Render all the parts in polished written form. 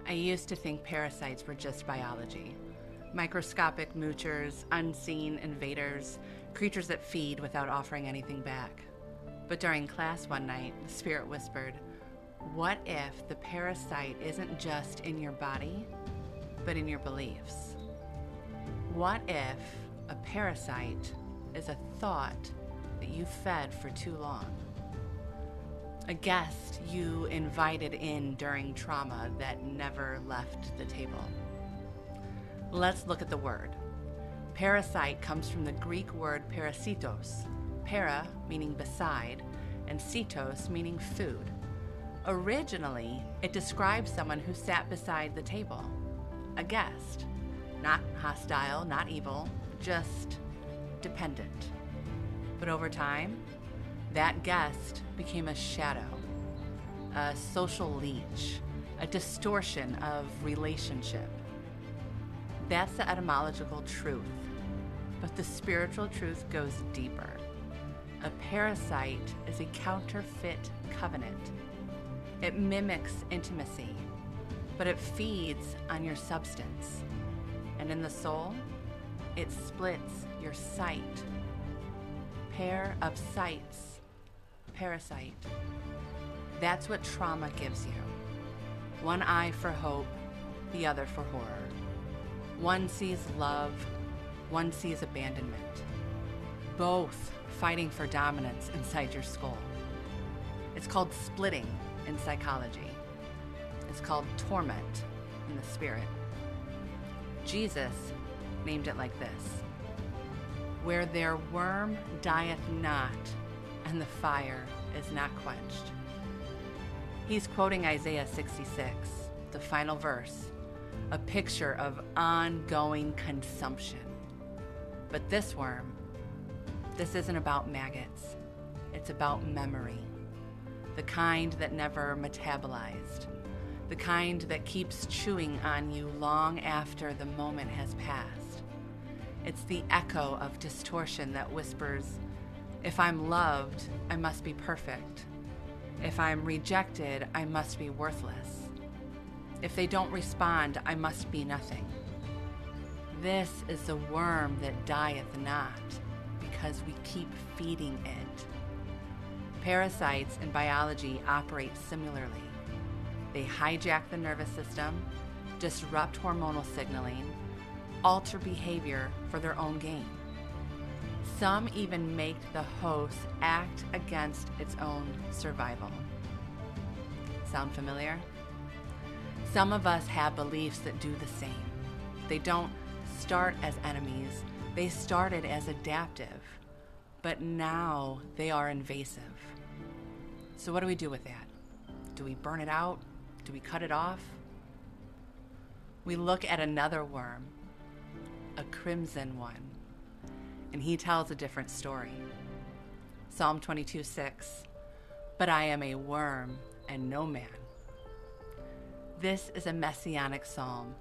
I used to think parasites were just biology. Microscopic moochers, unseen invaders, creatures that feed without offering anything back. But during class one night, the spirit whispered, what if the parasite isn't just in your body, but in your beliefs? What if a parasite is a thought that you fed for too long? A guest you invited in during trauma that never left the table. Let's look at the word. Parasite comes from the Greek word parasitos, para meaning beside, and sitos meaning food. Originally, it describes someone who sat beside the table, a guest, not hostile, not evil, just dependent. But over time, that guest became a shadow, a social leech, a distortion of relationship. That's the etymological truth, but the spiritual truth goes deeper. A parasite is a counterfeit covenant. It mimics intimacy, but it feeds on your substance. And in the soul, it splits your sight. Pair of sights. Parasite. That's what trauma gives you. One eye for hope, the other for horror. One sees love, one sees abandonment. Both fighting for dominance inside your skull. It's called splitting in psychology. It's called torment in the spirit. Jesus named it like this: where their worm dieth not, and the fire is not quenched. He's quoting Isaiah 66, the final verse, a picture of ongoing consumption. But this worm, this isn't about maggots. It's about memory, the kind that never metabolized, the kind that keeps chewing on you long after the moment has passed. It's the echo of distortion that whispers, if I'm loved, I must be perfect. If I'm rejected, I must be worthless. If they don't respond, I must be nothing. This is the worm that dieth not, because we keep feeding it. Parasites in biology operate similarly. They hijack the nervous system, disrupt hormonal signaling, alter behavior for their own gain. Some even make the host act against its own survival. Sound familiar? Some of us have beliefs that do the same. They don't start as enemies. They started as adaptive, but now they are invasive. So what do we do with that? Do we burn it out? Do we cut it off? We look at another worm, a crimson one. And he tells a different story. Psalm 22:6, but I am a worm and no man. This is a messianic psalm,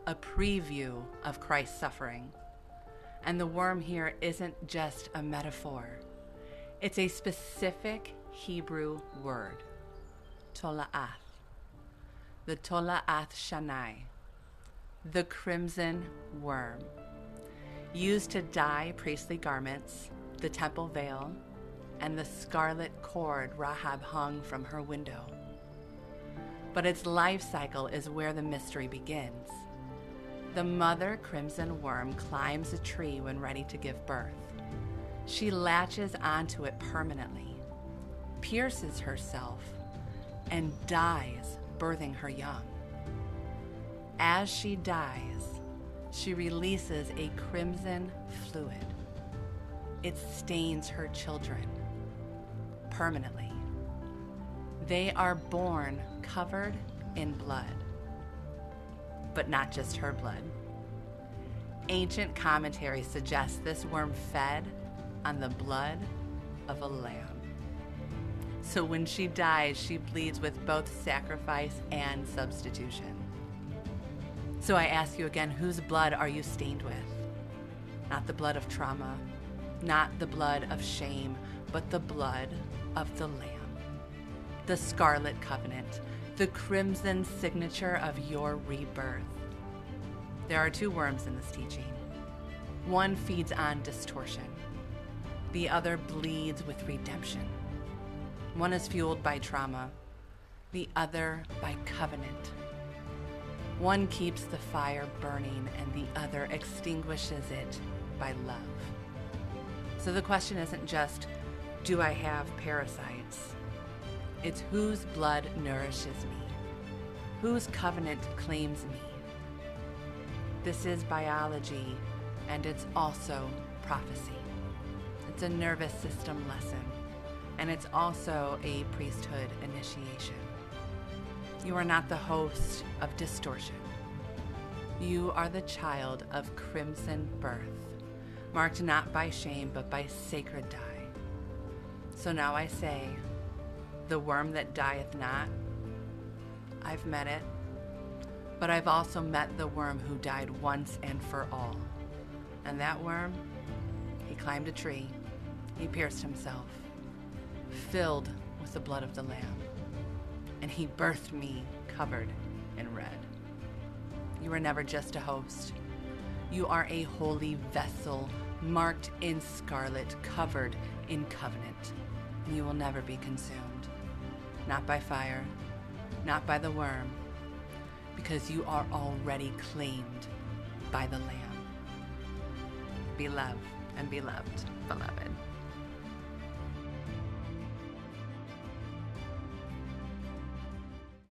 a preview of Christ's suffering. And the worm here isn't just a metaphor. It's a specific Hebrew word, tola'ath. The tola'ath shanai, the crimson worm. Used to dye priestly garments, the temple veil, and the scarlet cord Rahab hung from her window. But its life cycle is where the mystery begins. The mother crimson worm climbs a tree when ready to give birth. She latches onto it permanently, pierces herself, and dies, birthing her young. As she dies, she releases a crimson fluid. It stains her children permanently. They are born covered in blood, but not just her blood. Ancient commentaries suggest this worm fed on the blood of a lamb. So when she dies, she bleeds with both sacrifice and substitution. So I ask you again, whose blood are you stained with? Not the blood of trauma, not the blood of shame, but the blood of the Lamb. The scarlet covenant, the crimson signature of your rebirth. There are two worms in this teaching. One feeds on distortion. The other bleeds with redemption. One is fueled by trauma. The other by covenant. One keeps the fire burning and the other extinguishes it by love. So the question isn't just, do I have parasites? It's whose blood nourishes me? Whose covenant claims me? This is biology, and it's also prophecy. It's a nervous system lesson, and it's also a priesthood initiation. You are not the host of distortion. You are the child of crimson birth, marked not by shame, but by sacred dye. So now I say, the worm that dieth not, I've met it, but I've also met the worm who died once and for all. And that worm, he climbed a tree, he pierced himself, filled with the blood of the Lamb, and he birthed me covered in red. You are never just a host. You are a holy vessel, marked in scarlet, covered in covenant. And you will never be consumed. Not by fire, not by the worm, because you are already claimed by the Lamb. Be loved and be loved, beloved.